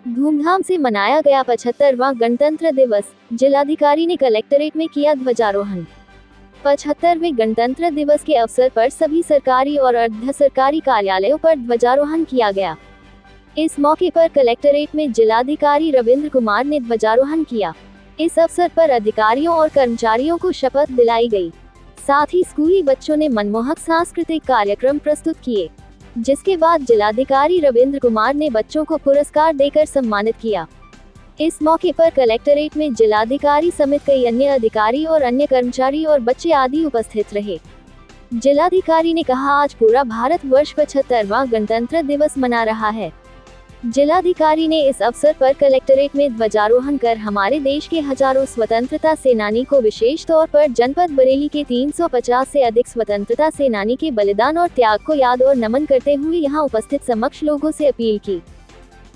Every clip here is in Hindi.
धूमधाम से मनाया गया 75वां गणतंत्र दिवस। जिलाधिकारी ने कलेक्ट्रेट में किया ध्वजारोहण। 75वें गणतंत्र दिवस के अवसर पर सभी सरकारी और अर्ध सरकारी कार्यालयों पर ध्वजारोहण किया गया। इस मौके पर कलेक्ट्रेट में जिलाधिकारी रविंद्र कुमार ने ध्वजारोहण किया। इस अवसर पर अधिकारियों और कर्मचारियों को शपथ दिलाई गई। साथ ही स्कूली बच्चों ने मनमोहक सांस्कृतिक कार्यक्रम प्रस्तुत किए, जिसके बाद जिलाधिकारी रविंद्र कुमार ने बच्चों को पुरस्कार देकर सम्मानित किया। इस मौके पर कलेक्ट्रेट में जिलाधिकारी समेत कई अन्य अधिकारी और अन्य कर्मचारी और बच्चे आदि उपस्थित रहे। जिलाधिकारी ने कहा, आज पूरा भारत वर्ष 75वां गणतंत्र दिवस मना रहा है। जिलाधिकारी ने इस अवसर पर कलेक्ट्रेट में ध्वजारोहण कर हमारे देश के हजारों स्वतंत्रता सेनानी को, विशेष तौर पर जनपद बरेली के 350 से अधिक स्वतंत्रता सेनानी के बलिदान और त्याग को याद और नमन करते हुए यहां उपस्थित समक्ष लोगों से अपील की।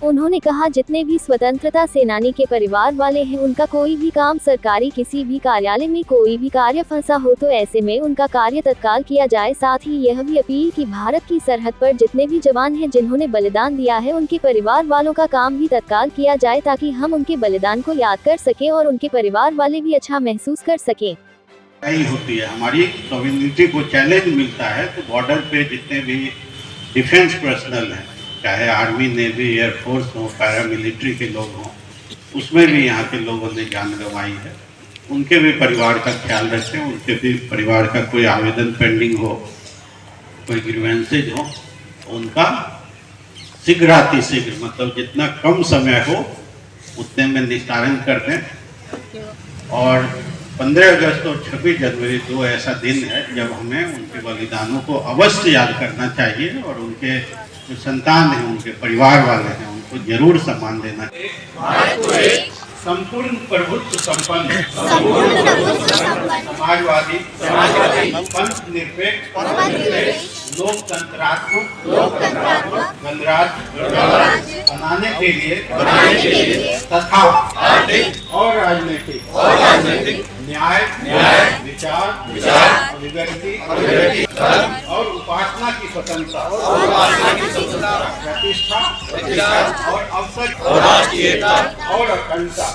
उन्होंने कहा, जितने भी स्वतंत्रता सेनानी के परिवार वाले हैं, उनका कोई भी काम सरकारी किसी भी कार्यालय में कोई भी कार्य फंसा हो तो ऐसे में उनका कार्य तत्काल किया जाए। साथ ही यह भी अपील की, भारत की सरहद पर जितने भी जवान हैं जिन्होंने बलिदान दिया है, उनके परिवार वालों का काम भी तत्काल किया जाए, ताकि हम उनके बलिदान को याद कर सकें और उनके परिवार वाले भी अच्छा महसूस कर सकें। होती है हमारी कम्युनिटी को चैलेंज मिलता है, तो बॉर्डर पे जितने भी डिफेंस पर्सनल हैं, चाहे आर्मी, नेवी, एयरफोर्स हो, पैरामिलिट्री के लोग हों, उसमें भी यहाँ के लोगों ने जान गंवाई है। उनके भी परिवार का ख्याल रखें, उनके भी परिवार का कोई आवेदन पेंडिंग हो, कोई ग्रीवेंसेज हो, उनका शीघ्र मतलब जितना कम समय हो उतने में निस्तारण कर दें। और 15 अगस्त और 26 जनवरी 2 ऐसा दिन है जब हमें उनके बलिदानों को अवश्य याद करना चाहिए और उनके जो संतान है, उनके परिवार वाले हैं, उनको जरूर सम्मान देना चाहिए। संपूर्ण प्रभुत्व संपन्न, समाजवादी, पंथ निरपेक्ष, लोकतंत्रात्मक गणराज्य बनाने के लिए तथा और राजनीतिक न्याय, विचार, अभिव्यक्ति और उपासना की स्वतंत्रता, प्रतिष्ठा और अवसर और अखंडता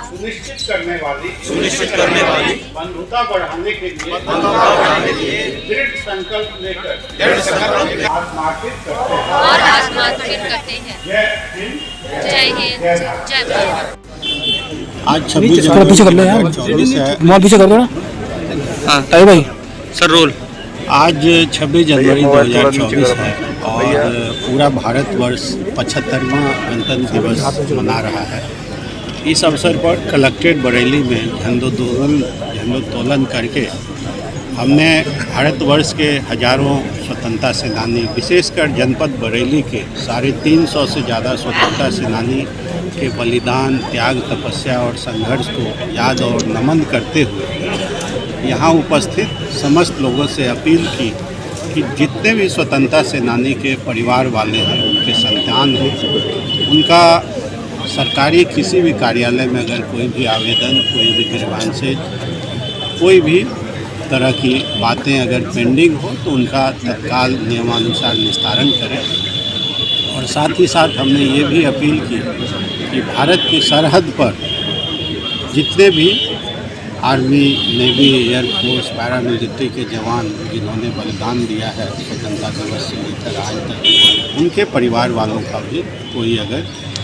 सुनिश्चित करने वाली बंधुता बढ़ाने के लिए दृढ़ संकल्प लेकर आत्मार्पित करते हैं। जय हिंद, जय भारत। आज 26 जनवरी पीछे कर लो यार, 24 है, मोबाइल पीछे कर दो ना। हाँ भाई सर रोल। आज 26 जनवरी 2024 है और पूरा भारतवर्ष 75वां गणतंत्र दिवस मना रहा है। इस अवसर पर कलेक्ट्रेट बरेली में झंडोत्तोलन करके हमने भारतवर्ष के हजारों स्वतंत्रता सेनानी, विशेषकर जनपद बरेली के 350 से ज़्यादा स्वतंत्रता सेनानी के बलिदान, त्याग, तपस्या और संघर्ष को याद और नमन करते हुए यहाँ उपस्थित समस्त लोगों से अपील की कि जितने भी स्वतंत्रता सेनानी के परिवार वाले हैं, उनके संतान हैं, उनका सरकारी किसी भी कार्यालय में अगर कोई भी आवेदन, कोई भी ग्रीवेंसेज, कोई भी तरह की बातें अगर पेंडिंग हो तो उनका तत्काल नियमानुसार निस्तारण करें। और साथ ही साथ हमने ये भी अपील की कि भारत की सरहद पर जितने भी आर्मी, नेवी, एयरफोर्स, पैरामिलिट्री के जवान जिन्होंने बलिदान दिया है स्वतंत्रता दिवस से लेकर आज तक, उनके परिवार वालों का भी कोई अगर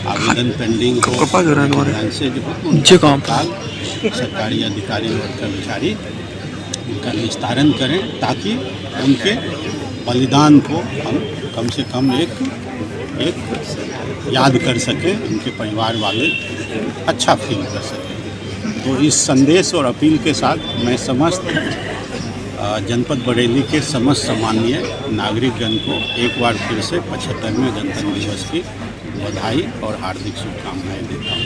आवेदन पेंडिंग हो, ग्रीवेंसेज हो, तो सरकारी अधिकारी और कर्मचारी उनका निस्तारण करें, ताकि उनके बलिदान को हम कम से कम एक याद कर सकें, उनके परिवार वाले अच्छा फील कर सकें। तो इस संदेश और अपील के साथ मैं समस्त जनपद बरेली के समस्त सम्मानीय नागरिकगण को एक बार फिर से 75वें गणतंत्र दिवस की बधाई और हार्दिक शुभकामनाएं देता हूँ।